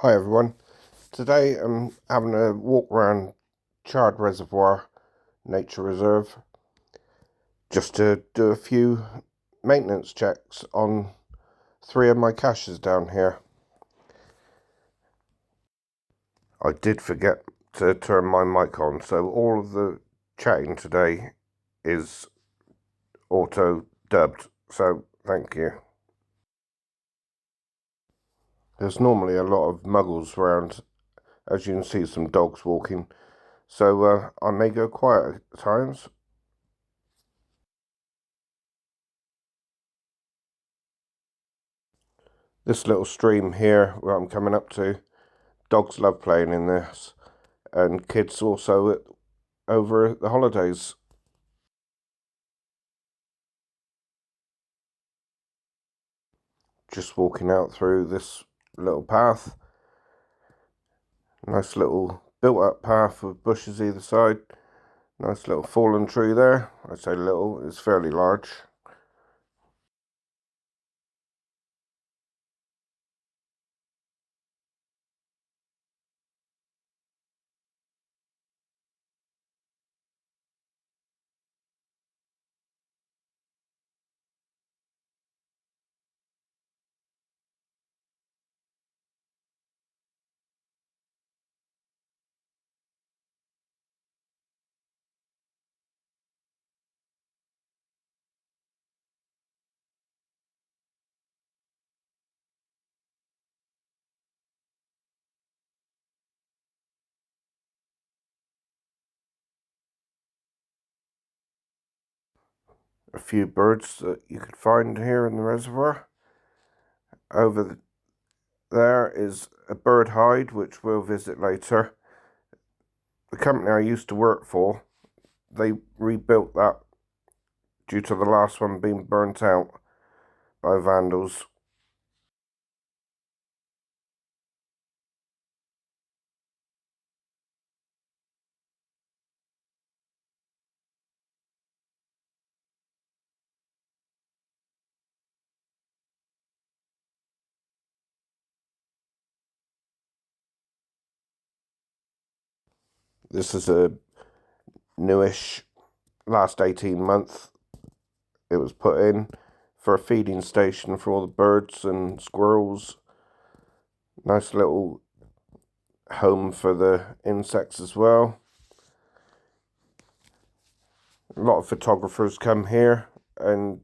Hi everyone. Today I'm having a walk around Chard Reservoir Nature Reserve just to do a few maintenance checks on 3 of my caches down here. I did forget to turn my mic on, so all of the chatting today is auto dubbed, so thank you. There's normally a lot of muggles around, as you can see some dogs walking, so I may go quiet at times. This little stream here where I'm coming up to, dogs love playing in this, and kids also over the holidays. Just walking out through this little path. Nice little built up path with bushes either side. Nice little fallen tree there. I say little, it's fairly large. A few birds that you could find here in the reservoir. Over there is a bird hide, which we'll visit later. The company I used to work for, they rebuilt that due to the last one being burnt out by vandals. This is a newish, last 18 months it was put in for a feeding station for all the birds and squirrels. Nice little home for the insects as well. A lot of photographers come here and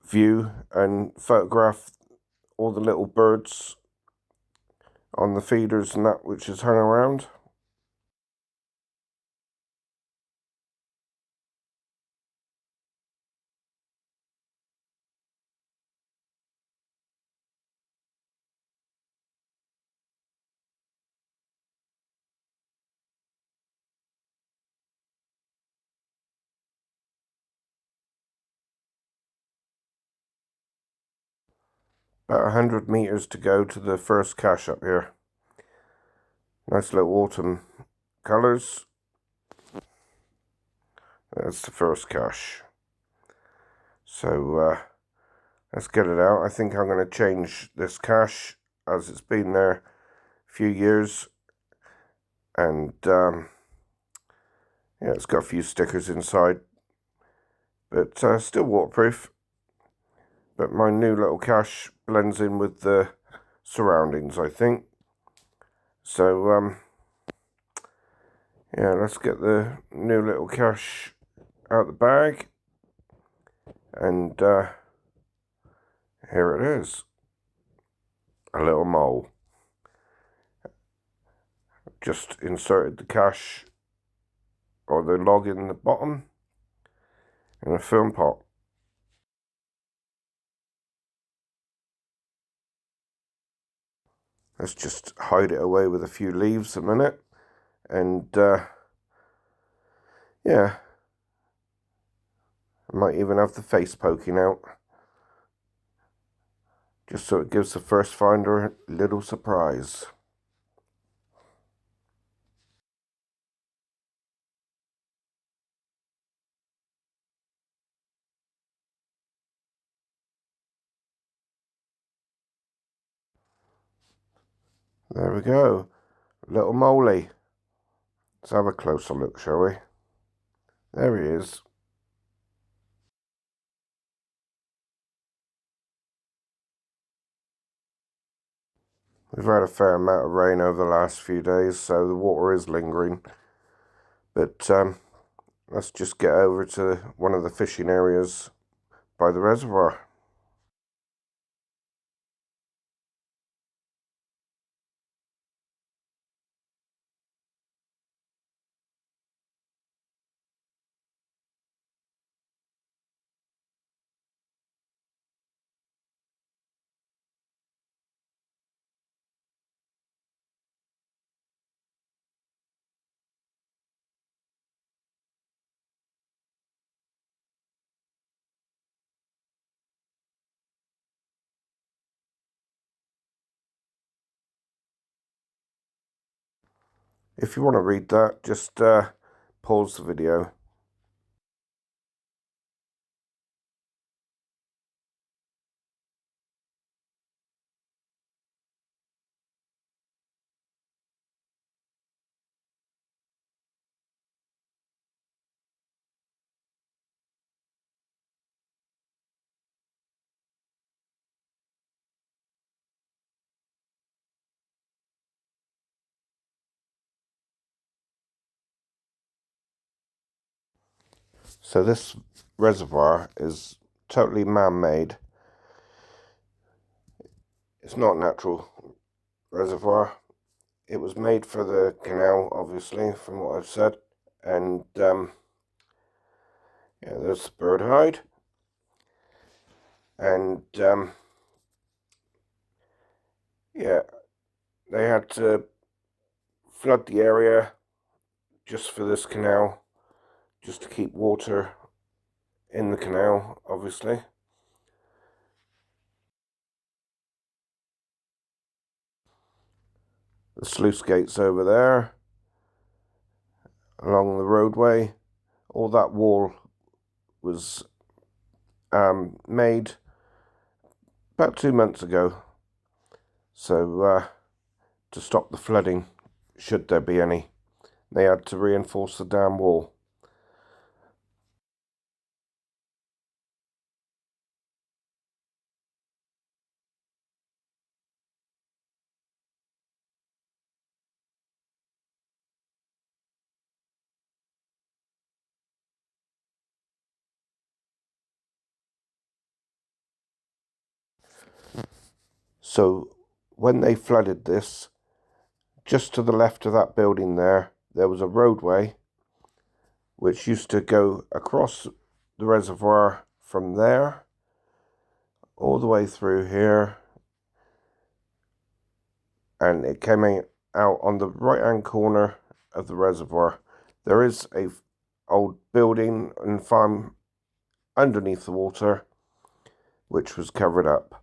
view and photograph all the little birds on the feeders and that which is hung around. About 100 meters to go to the first cache up here. Nice little autumn colours. That's the first cache. So let's get it out. I think I'm going to change this cache as it's been there a few years. And yeah, it's got a few stickers inside. But still waterproof. But my new little cache blends in with the surroundings, I think. So yeah, let's get the new little cache out the bag. And here it is. A little mole. Just inserted the cache or the log in the bottom in a film pot. Let's just hide it away with a few leaves a minute. And yeah, I might even have the face poking out. Just so it gives the first finder a little surprise. There we go. Little moly. Let's have a closer look, shall we? There he is. We've had a fair amount of rain over the last few days, so the water is lingering. But let's just get over to one of the fishing areas by the reservoir. If you want to read that, just pause the video. So this reservoir is totally man-made. It's not a natural reservoir. It was made for the canal, obviously, from what I've said. And yeah, there's the bird hide. And yeah, they had to flood the area just for this canal, just to keep water in the canal, obviously. The sluice gate's over there, along the roadway. All that wall was made about 2 months ago, so to stop the flooding, should there be any. They had to reinforce the dam wall. So when they flooded this, just to the left of that building there was a roadway which used to go across the reservoir from there all the way through here, and it came out on the right hand corner of the reservoir. There is a old building and farm underneath the water which was covered up.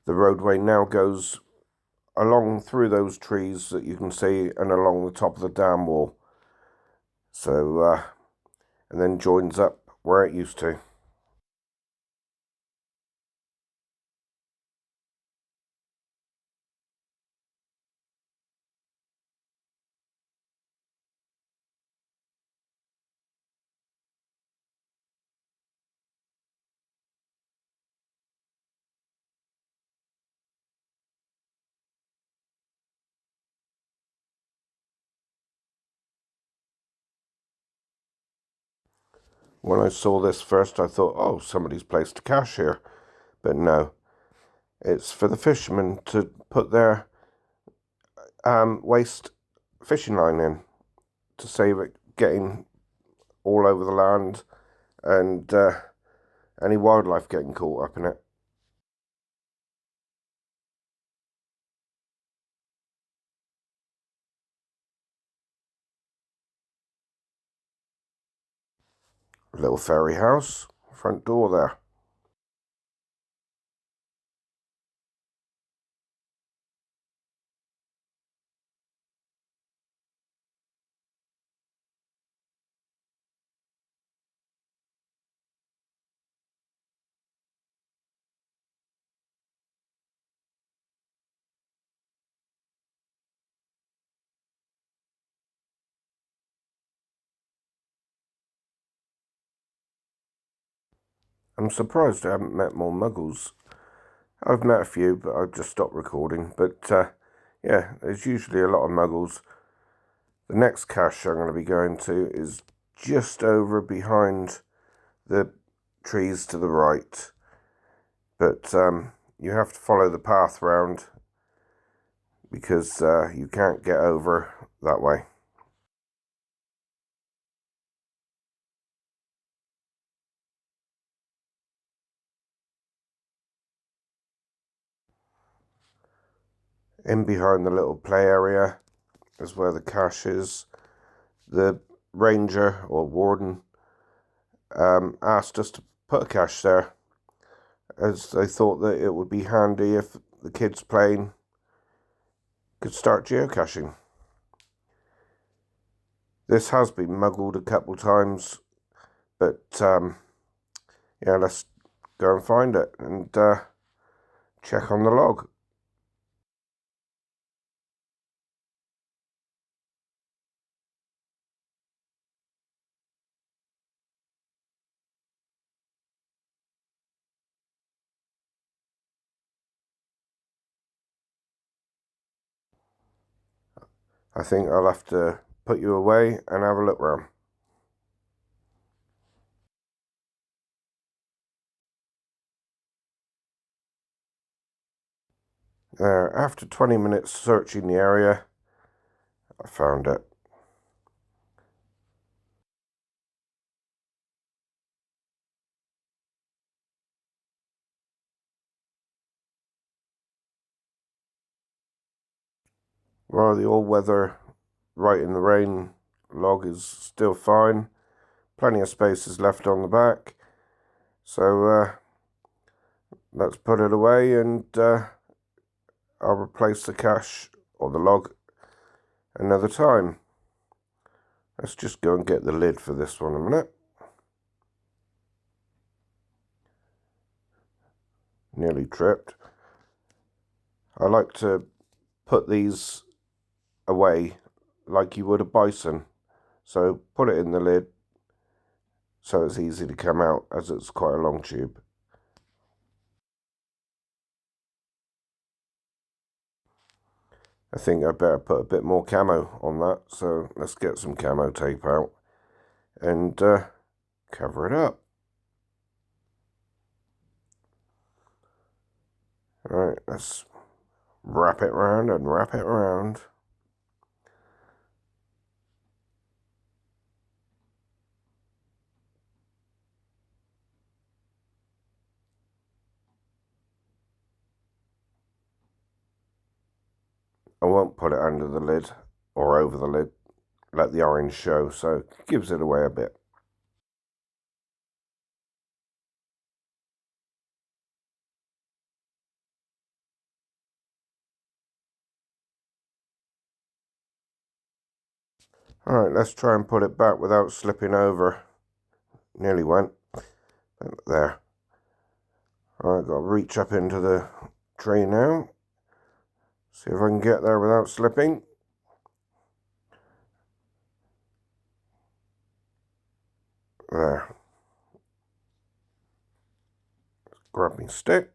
The roadway now goes along through those trees that you can see and along the top of the dam wall. So and then joins up where it used to. When I saw this first, I thought, oh, somebody's placed a cache here. But no, it's for the fishermen to put their waste fishing line in to save it getting all over the land and any wildlife getting caught up in it. Little ferry house, front door there. I'm surprised I haven't met more muggles. I've met a few, but I've just stopped recording. But yeah, there's usually a lot of muggles. The next cache I'm going to be going to is just over behind the trees to the right. But you have to follow the path round because you can't get over that way. In behind the little play area is where the cache is. The ranger or warden asked us to put a cache there, as they thought that it would be handy if the kids playing could start geocaching. This has been muggled a couple times, but yeah, let's go and find it and check on the log. I think I'll have to put you away and have a look round. There, after 20 minutes searching the area, I found it. Well, the all-weather right in the rain log is still fine. Plenty of space is left on the back. So let's put it away and I'll replace the cache or the log another time. Let's just go and get the lid for this one a minute. Nearly tripped. I like to put these away like you would a bison. So put it in the lid so it's easy to come out, as it's quite a long tube. I think I better put a bit more camo on that, so let's get some camo tape out and cover it up. Alright, let's wrap it round and wrap it round. I won't put it under the lid or over the lid, let the orange show, so it gives it away a bit. Alright, let's try and put it back without slipping over. Nearly went. There. Alright, got to reach up into the tree now. See if I can get there without slipping. There. Grab my stick.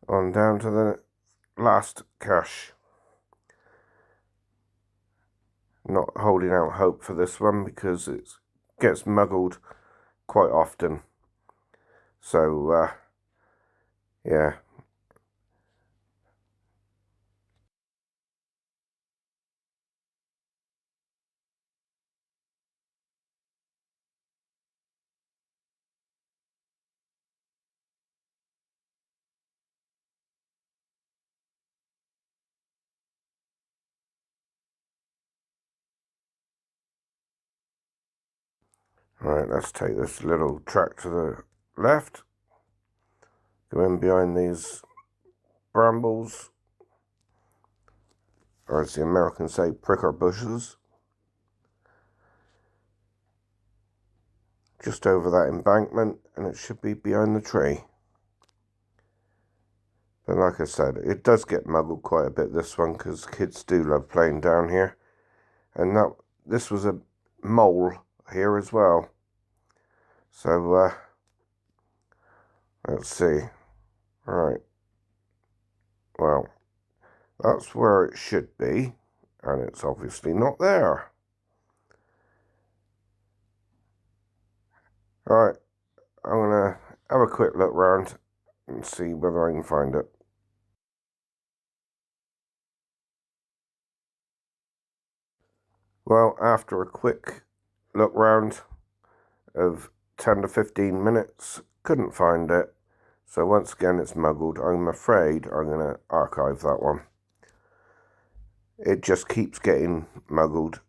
On down to the last cache. Not holding out hope for this one because it gets muggled quite often. So, yeah. Right, let's take this little track to the left. Go in behind these brambles, or as the Americans say, pricker bushes. Just over that embankment, and it should be behind the tree. But like I said, it does get muggled quite a bit, this one, because kids do love playing down here. And this was a mole here as well. So, let's see. Right. Well, that's where it should be. And it's obviously not there. Alright, I'm going to have a quick look round and see whether I can find it. Well, after a quick look round of 10 to 15 minutes, couldn't find it. So once again, it's muggled. I'm afraid I'm going to archive that one. It just keeps getting muggled,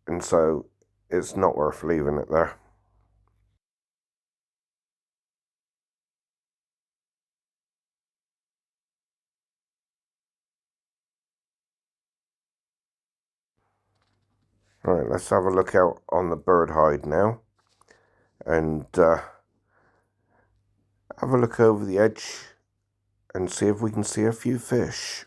and so it's not worth leaving it there. Right, let's have a look out on the bird hide now, and have a look over the edge and see if we can see a few fish.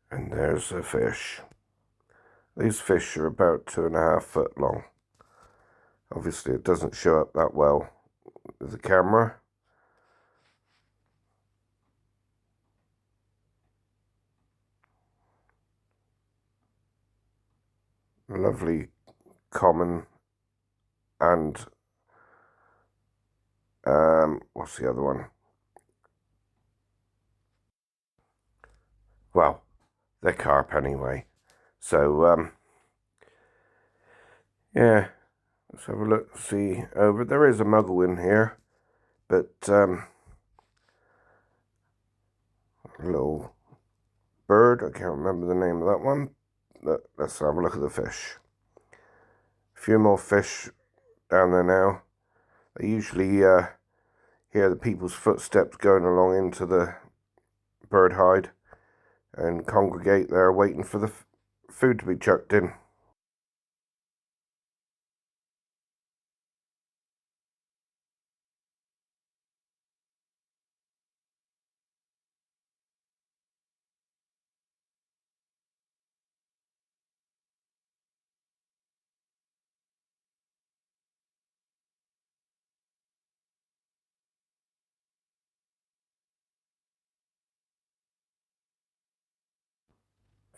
And there's a fish. These fish are about 2.5 foot long. Obviously it doesn't show up that well with the camera. Lovely common and what's the other one? Well, they're carp anyway. So yeah, let's have a look, see over. There is a muggle in here, but a little bird, I can't remember the name of that one, but let's have a look at the fish. A few more fish down there now. I usually hear the people's footsteps going along into the bird hide and congregate there waiting for the food to be chucked in.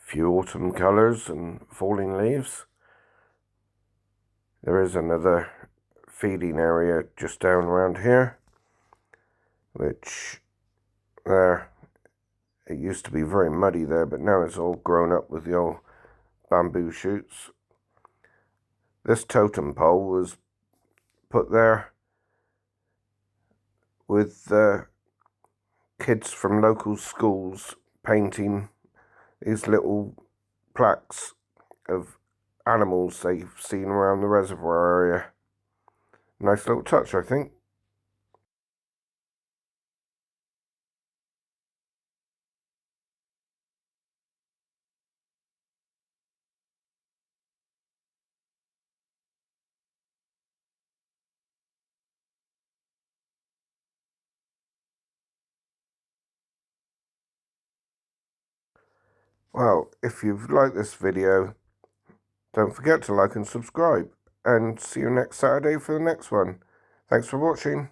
Few autumn colours and falling leaves. There is another feeding area just down around here, which there, it used to be very muddy there, but now it's all grown up with the old bamboo shoots. This totem pole was put there with kids from local schools painting these little plaques of animals they've seen around the reservoir area. Nice little touch, I think. Well, if you've liked this video, don't forget to like and subscribe, and see you next Saturday for the next one. Thanks for watching.